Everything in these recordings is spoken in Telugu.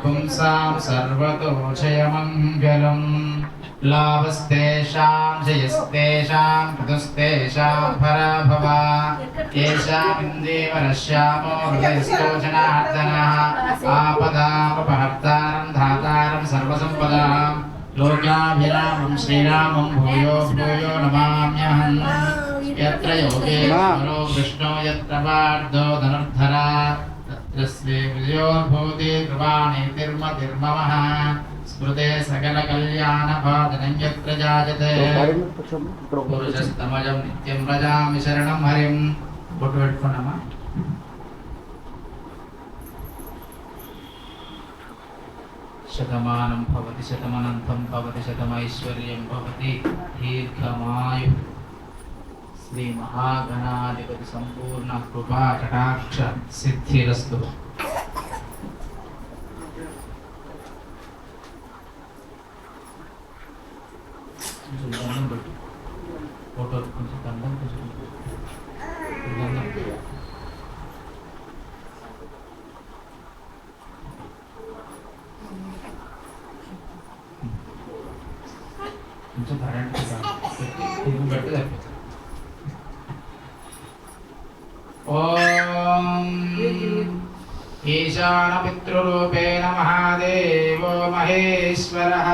पुंसां सर्वतो जयमङ्गलम् लाभस्तेषां जयस्तेषां कृतस्तेषां पराभव येषामिन्दीवरश्यामो हृदयस्थो जनार्दनः आपदामपहर्तारं धातारं सर्वसम्पदां लोकाभिरामं श्रीरामं भूयो भूयो नमाम्यहम् यत्र योगेश्वरो कृष्णो यत्र पार्थो धनुर्धरा तत्र श्री विजयोर्भूति कृपाणीतिर्मतिर्ममः स्मृते सकलकल्याणपादनं यत्र जायते पुरुषस्तमजं नित्यं व्रजामि शरणं हरिं बोट्टु पेट्टुकोंडम्मा शतमानं भवति शतमनन्तं भवति शतमैश्वर्यं भवति दीर्घमायुः श्री महागणाधिपति संपूर्ण कृपा कटाक्ष सिद्धिरस्तु फोटो కొంచెం దండం కొంచెం కరెంట్ ఇది పెట్టి సరిపోతుంది ఓం ఈశానపితృరూపేణ మహాదేవో మహేశ్వరః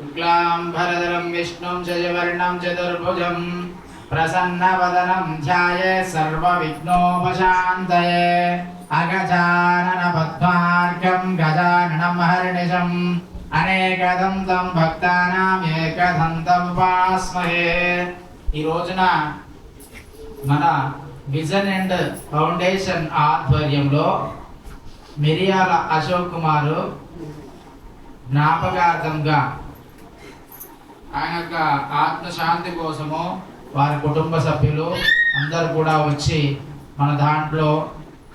शुक्लांबरधरं विष्णुं शशिवर्णं चतुर्भुजं प्रसन्नवदनं ध्यायेत् सर्वविघ्नोपशान्तये अगजाननपद्मार्कं गजाननं महर्निशम् అనేకదంతం భక్తానాం ఏకదంతం ఉపాస్మహే। ఈ రోజున మన విజన్ అండ్ ఫౌండేషన్ ఆధ్వర్యంలో మిరియాల అశోక్ కుమార్ జ్ఞాపకార్థంగా ఆయన యొక్క ఆత్మశాంతి కోసము వారి కుటుంబ సభ్యులు అందరూ కూడా వచ్చి మన దాంట్లో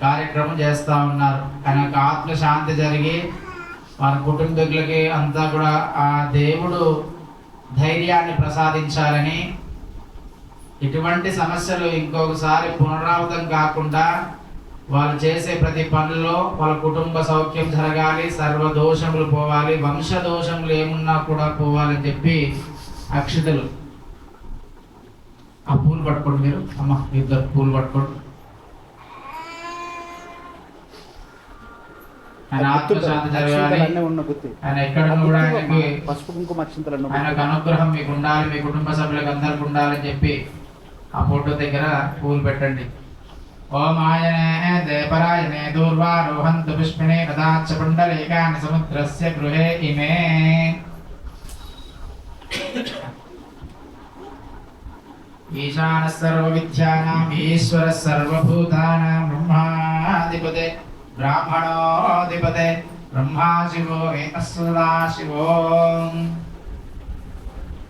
కార్యక్రమం చేస్తూ ఉన్నారు। ఆయన యొక్క ఆత్మశాంతి జరిగి వారి కుటుంబీకులకి అంతా కూడా ఆ దేవుడు ధైర్యాన్ని ప్రసాదించాలని, ఇటువంటి సమస్యలు ఇంకొకసారి పునరావృతం కాకుండా వాళ్ళు చేసే ప్రతి పనుల్లో వాళ్ళ కుటుంబ సౌఖ్యం జరగాలి, సర్వదోషములు పోవాలి, వంశ దోషములు ఏమున్నా కూడా పోవాలని చెప్పి అక్షతలు ఆ పూలు పట్టుకోండి మీరు అమ్మ, ఇద్దరు పూలు పట్టుకోండి। ఆయన ఆత్మశాంతి జరగాలి, ఆయన ఎక్కడ కూడా ఆయనకి ఆయనకు అనుగ్రహం మీకు ఉండాలి, మీ కుటుంబ సభ్యులకు అందరికి ఉండాలని చెప్పి ఆ ఫోటో దగ్గర పూలు పెట్టండి। ఓం ఆయనే దేవరాయనే దూర్వారోహంతు పుష్పినే రథాచ్చ పుండరీకాని సముద్రస్య గృహే ఇమే। ఈశానః సర్వవిద్యానాం ఈశ్వరః సర్వభూతానాం బ్రహ్మాధిపతే ब्राह्मणोऽधिपते ब्रह्मा शिवो सदाशिवो।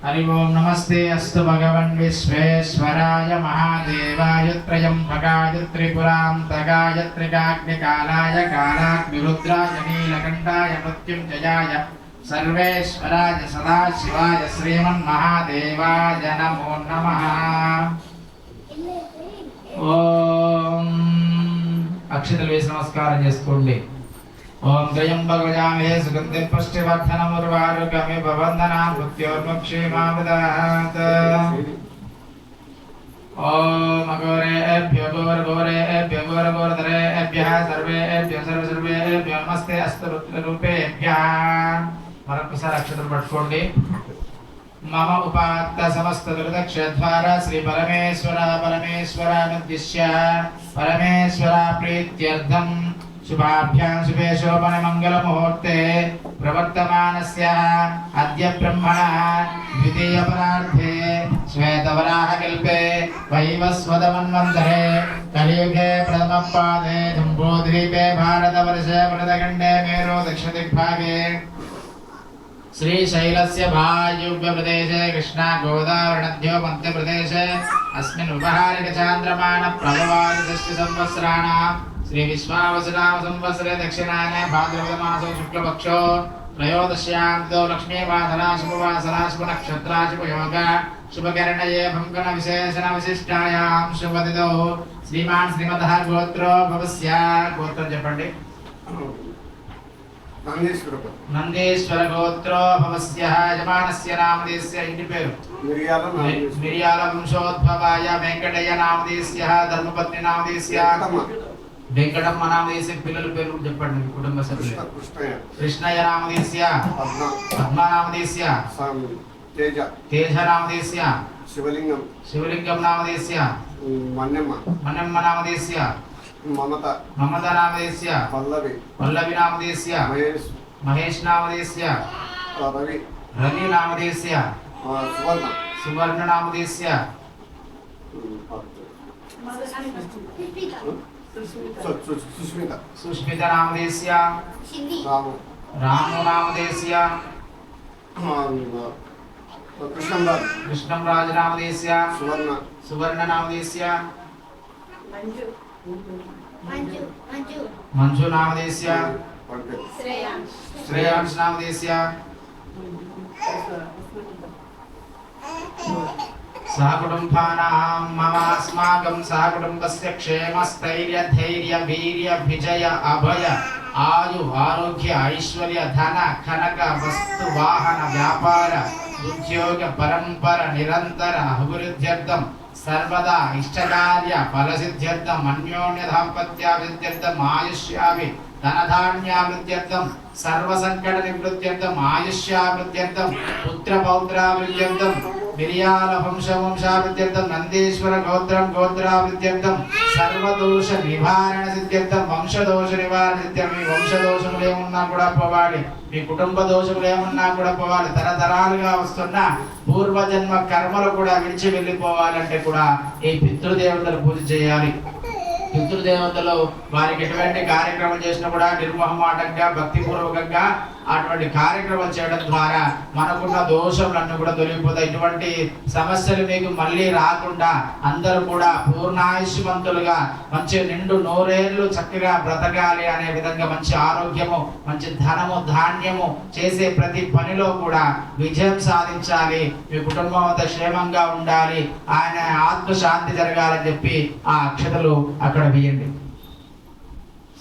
हरि ओम नमस्ते अस्तु भगवन् विश्वेश्वराय महादेवाय त्र्यम्बकाय त्रिपुरान्तकाय त्रिकाग्निकालाय कालाग्निरुद्राय नीलकण्ठाय मृत्युञ्जयाय सर्वेश्वराय सदाशिवाय श्रीमन्महादेवाय नमो नमः। ओम అక్షతలు వేసి నమస్కారం చేసుకోండి। ఓం త్రయంబకజామహే సుగంధిం పుష్టివర్ధనం ఉర్వారుకమివ వందనాం మృత్యోర్ముక్షేమామృతాత్। ఓం అఘోరేభ్యో ఘోరఘోరేభ్యో ఘోరఘోరధరేభ్యః సర్వేభ్యో సర్వసర్వేభ్యో నమస్తే అస్తు రుద్రరూపేభ్యః। మరొకసారి అక్షతలు పట్టుకోండి। మమ ఉపాత్త సమస్త దుర్దక్షద్వారా శ్రీ పరమేశ్వర పరమేశ్వరానుద్దిశ్య పరమేశ్వర ప్రీత్యర్థం శుభాభ్యాం శుభే శోభన మంగళ ముహూర్తే ప్రవర్తమానస్య అద్య బ్రహ్మణః ద్వితీయ పరార్థే శ్వేతవరాహ కల్పే వైవస్వతమన్వంతరే కలియుగే ప్రథమ పాదే జంబూద్వీపే భారతవర్షే వరదఖండే మేరో దక్షిణదిగ్భాగే श्रीशैलस्य वायुव्य प्रदेशे कृष्णा गोदावरी नद्यो मध्य प्रदेशे अस्मिन् उपहारिक चान्द्रमान प्रभवादिषष्टि संवत्सराणां श्री विश्वावसुनाम संवत्सरे दक्षिणायने भाद्रपद मासो शुक्लपक्षो त्रयोदश्यान्तो लक्ष्मीवासना शुभवासना शुभनक्षत्रा शुभयोगा शुभकर्णये भङ्गन विशेषण विशिष्टायां शुभदिनौ श्रीमान् श्रीमतः गोत्रो भवस्य गोत्रं చెప్పండి నందీశ్వర గోత్రో భవస్య యజమానస్య నామధేయస్య ఇంటి పేరు మిరియాల వంశోద్భవాయ వెంకటయ్య నామధేయస్య ధర్మపత్ని నామధేయస్య వెంకటమ్మ నామధేయస్య పిల్లల పేరు చెప్పండి కుటుంబ సభ్యులు కృష్ణయ్య నామధేయస్య పద్మ నామధేయస్య తేజ నామధేయస్య శివలింగం నామధేయస్య మన్నెమ్మ నామధేయస్య మమత నామధేయస్య పల్లవి నామధేయస్య మహేష్ నామధేయస్య రవి నామధేయస్య సువర్ణ నామధేయస్య సుస్మిత నామధేయస్య రాము నామధేయస్య కృష్ణం రాజు నామధేయస్య సువర్ణ నామధేయస్య మంజు నామధేయస్య శ్రేయాంశ్ నామధేయస్య సహకుటుంబానాం మమాస్మాకం సహకుటుంబస్య క్షేమస్థైర్య ధైర్య వీర్య విజయ అభయ ఆయు ఆరోగ్య ఐశ్వర్య ధన కనక వస్తు వాహన వ్యాపార ఉద్యోగ పరంపర నిరంతర అభివృద్ధ్యర్థం सर्वदा इष्टकार्य फलसिद्ध्यर्थम अन्योन्य दाम्पत्याभिवृद्ध्यर्थम आयुष्याभि धनधान्याभिवृद्ध्यर्थम सर्वसंकट निवृत्त्यर्थम आयुष्याभिवृद्ध्यर्थम पुत्रपौत्राभिवृद्ध्यर्थम मिरियाल वंशाभिवृद्ध्यर्थम नंदीश्वर गोत्राभिवृद्ध्यर्थम सर्वदोष निवारण सिद्ध्यर्थम वंशदोष निवारण सिद्ध्यर्थम वंशदोषములు ఏమున్నా కూడా పోవాలి మీ కుటుంబ దోషములు ఏమున్నా కూడా పోవాలి తరతరాలుగా వస్తున్న పూర్వజన్మ కర్మలు కూడా విడిచి వెళ్ళిపోవాలంటే కూడా ఈ పితృదేవతలు పూజ చేయాలి పితృదేవతలు వారికి ఎటువంటి కార్యక్రమం చేసినా కూడా నిర్మోహమాటంగా భక్తిపూర్వకంగా అటువంటి కార్యక్రమం చేయడం ద్వారా మనకున్న దోషములన్నీ కూడా తొలగిపోతాయి ఇటువంటి సమస్యలు మీకు మళ్ళీ రాకుండా అందరూ కూడా పూర్ణాయుష్మంతులుగా మంచి నిండు నూరేళ్లు చక్కగా బ్రతకాలి అనే విధంగా మంచి ఆరోగ్యము మంచి ధనము ధాన్యము చేసే ప్రతి పనిలో కూడా విజయం సాధించాలి మీ కుటుంబం అంతా క్షేమంగా ఉండాలి ఆయన ఆత్మశాంతి జరగాలని చెప్పి ఆ అక్షతలు అక్కడ వేయండి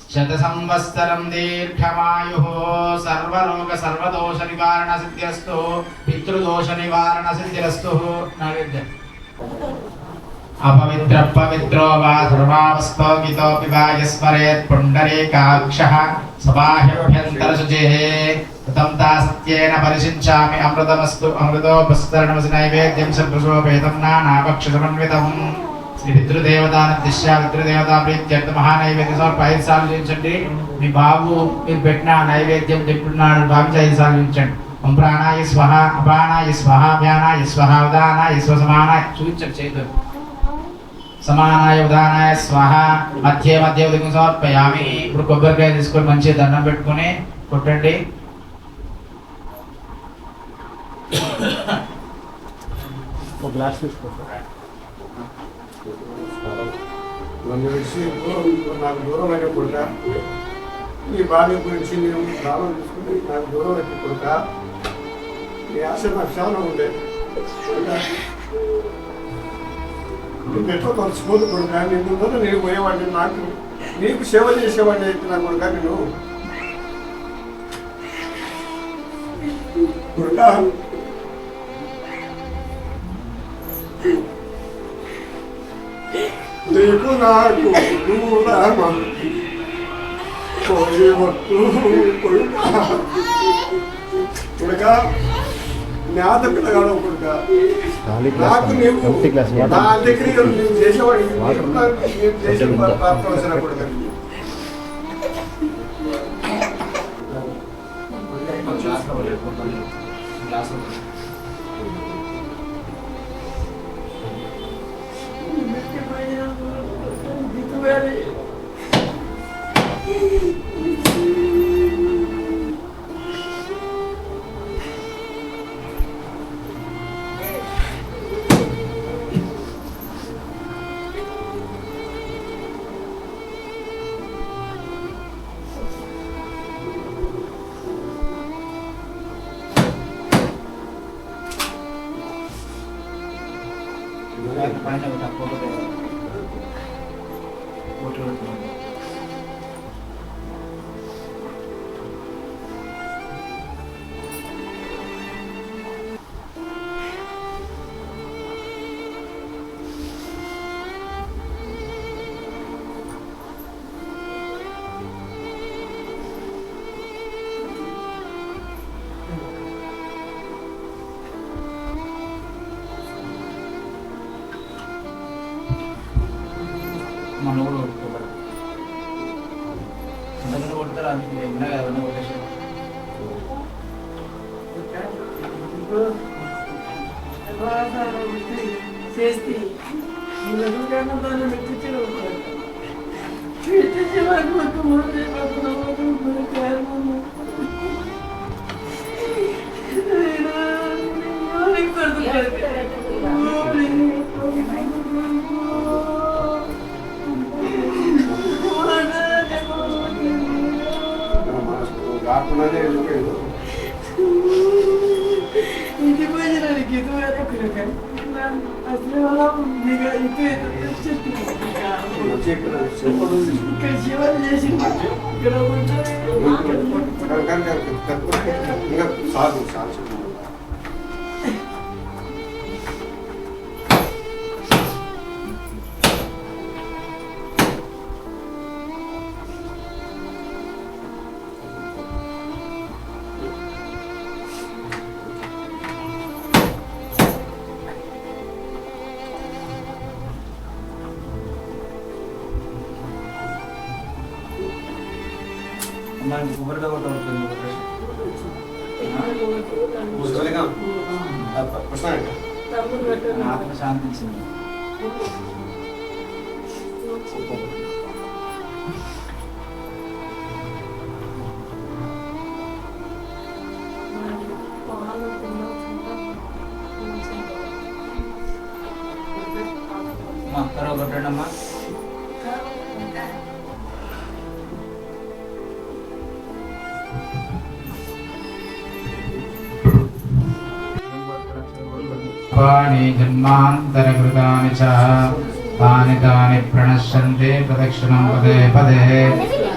శత సంవత్సరం దీర్ఘమాయు సర్వలోక సర్వదోష నివారణ సిద్ధ్యస్తు పితృదోష నివారణ సిద్ధిరస్తు నైవేద్యం अपवित्र पवित्रो वा सर्वावस्थोगितोऽपि वा यस्मरेत् पुण्डरीकाक्षः सबाह्यभ्यन्तरशुचिः कृतं तासत्येन परिषिञ्चामि अमृतमस्तु अमृतोपस्तरणमसि नैवेद्यं सदृशोपेतं नानाभक्षसमन्वितम् శ్రీ పితృదేవతానుద్దిశ్య పితృదేవతా ప్రీత్యర్థ మహానైవేద్యం సమర్పి 5 సార్లు చేయించండి మీ బాబు మీరు పెట్టిన నైవేద్యం తింటున్నాడు భావించి 5 సార్లు చేయించండి ఓం ప్రాణాయ స్వహ అపానాయ స్వహ వ్యానాయ స్వహ ఉదానాయ స్వ సమానాయ చూపించండి చేతులు సమానాయ ఉదానాయ స్వహ మధ్య మధ్య ఉదకం సమర్పయామి ఇప్పుడు కొబ్బరికాయ తీసుకొని మంచిగా దండం పెట్టుకొని కొట్టండి ఒక గ్లాస్ తీసుకో నన్ను విడిచి నాకు దూరం అయిన కొడుక నీ భార్య గురించి నేను ప్రాణం తీసుకుని నాకు దూరం అయిన కొడుక నీ ఆశ నాకు చాలా ఉండే నువ్వు ఎట్లా తలుచుకోదు కొడుక నీ ముందర నేను పోయేవాడిని నాకు నీకు సేవ చేసేవాడిని అయితే నా కొడుక నేను కొడుక నీకు నాకు కొడుక జ్ఞాత పిల్లగాడు కొడుక నాకు నీవు నా దగ్గర నేను చేసేవాడిని నేను చేసిన ప్రాప్తవలసిన కొడుక పైన ఒక ఫోటో ఫోటో మన కూడా కొట్టుకోబడు ఇంతకుముందు కొడతారు అందుకే ఉన్నా కదా ఉన్న కొట్టేసి చేస్తే రాకుండానే వెళ్ళిపోయాడు. ఇది పోయినానికి ఇది అసలు వచ్చి ఇక్కడ చెప్పదు. ఇక్కడ శివాలు చేసి ఇక్కడ ఇంకా సాగు సాగు మనకి కొబ్బరిగా కొట్టవుతుంది ఆత్మ శాంతించింది మరో కొట్టండమ్మా పాణి జన్మాంతరకృతాని చ తాని తాని ప్రణశ్యంతే ప్రదక్షిణం పదే పదే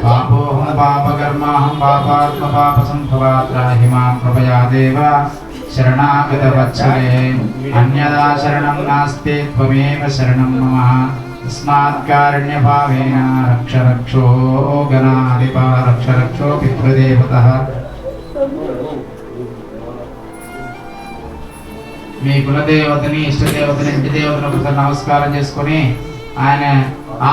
పాపోహం పాపకర్మాహం పాపాత్మ పాపసంభవా త్రాహి మాం కృపయా దేవ శరణాగత వత్సలే అన్యదా శరణం నాస్తి త్వమేవ శరణం మమ తస్మాత్ కారుణ్యభావేన రక్ష రక్షో గణాధిపా రక్ష రక్షో పితృదేవతః. మీ కులదేవతని ఇష్టదేవతని ఇంటి దేవతని ఒకసారి నమస్కారం చేసుకొని ఆయన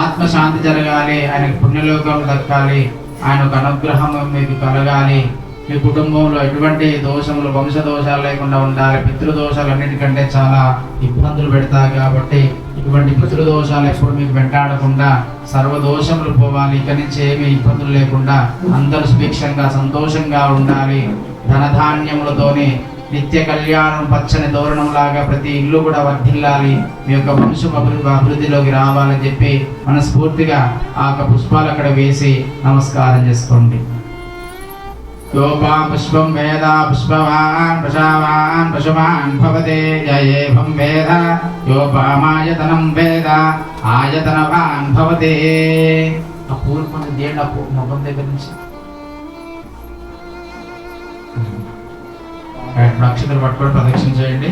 ఆత్మశాంతి జరగాలి, ఆయనకు పుణ్యలోకం దక్కాలి, ఆయన ఒక అనుగ్రహం మీకు కలగాలి, మీ కుటుంబంలో ఎటువంటి దోషములు వంశ దోషాలు లేకుండా ఉండాలి. పితృదోషాలు అన్నిటికంటే చాలా ఇబ్బందులు పెడతాయి కాబట్టి ఇటువంటి పితృదోషాలు ఎప్పుడు మీకు వెంటాడకుండా సర్వదోషములు పోవాలి. ఇక నుంచి ఏమీ ఇబ్బందులు లేకుండా అందరూ సుభిక్షంగా సంతోషంగా ఉండాలి. ధనధాన్యములతోని నిత్య కళ్యాణం పచ్చని తోరణం లాగా ప్రతి ఇల్లు కూడా వర్ధిల్లాలి, మీ యొక్క వంశం అభివృద్ధిలోకి రావాలని చెప్పి మనస్ఫూర్తిగా ఆ యొక్క పుష్పాలు అక్కడ వేసి నమస్కారం చేసుకోండి. యోపా పుష్పం వేద పుష్పవాన్ పశవాన్ పశుమాన్ భవతే జయేభం వేద యోపామాయతనం వేద ఆయతనవాన్ భవతే. ఆ పూలు కొంచెం చేయండి, ఆ ముఖం దగ్గర నుంచి అక్షతలు పట్టుకొని ప్రదక్షిణ చేయండి.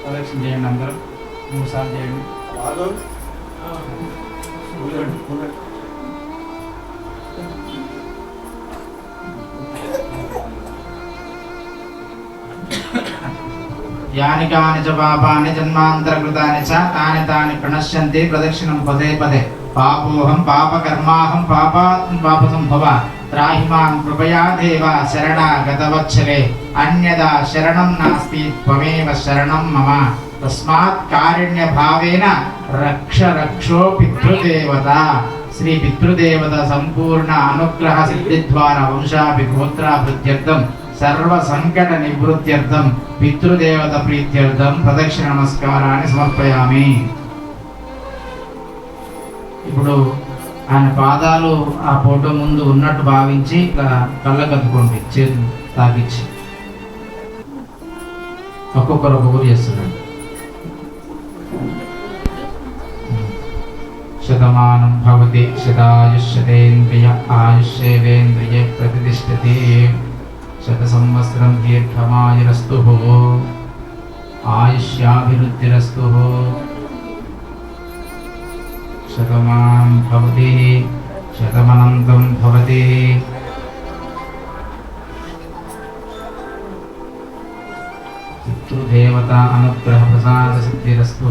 ప్రదక్షిణ చేయండి, అందరూ 3 సార్లు చేయండి. యాని కాని చ పాపాని జన్మాంతరకృతాని చ తాని తాని ప్రణశ్యంతి ప్రదక్షిణం పదే పదే పాపోహం పాపకర్మాహం పాపాత్మ పాపసంభవ త్రాహి మాం కృపయా దేవ శరణాగతవత్సలే అన్యదా శరణం నాస్తి త్వమేవ శరణం మమ తస్మాత్ కారుణ్య భావేన రక్ష రక్షో పితృదేవత. శ్రీ పితృదేవత సంపూర్ణ అనుగ్రహ సిద్ధి ద్వారా వంశాభి గోత్రాభివృద్ధ్యర్థం సర్వ సంకట నివృత్త్యర్థం పితృదేవత ప్రీత్యర్థం ప్రదక్షిణ నమస్కారాన్ని సమర్పయామి. ఇప్పుడు ఆయన పాదాలు ఆ ఫోటో ముందు ఉన్నట్టు భావించి ఇట్లా కళ్ళకద్దుకోండి, చేతులు తాకిచ్చి. ఒక్కొక్కరు ఒక్కొక్కరు చేస్తున్నాడు. శతమానం భవతి శతాయుష్యతేంద్రియ ఆయుష్యేవేంద్రియే ప్రతిష్టతి. శత సంవత్సరం దీర్ఘమాయురస్తు ఆయుష్యాభివృద్ధిరస్తు. శతమానం భవతి శతమనంతం భవతి. పితృదేవత అనుగ్రహ ప్రసాద సిద్ధిరస్తు.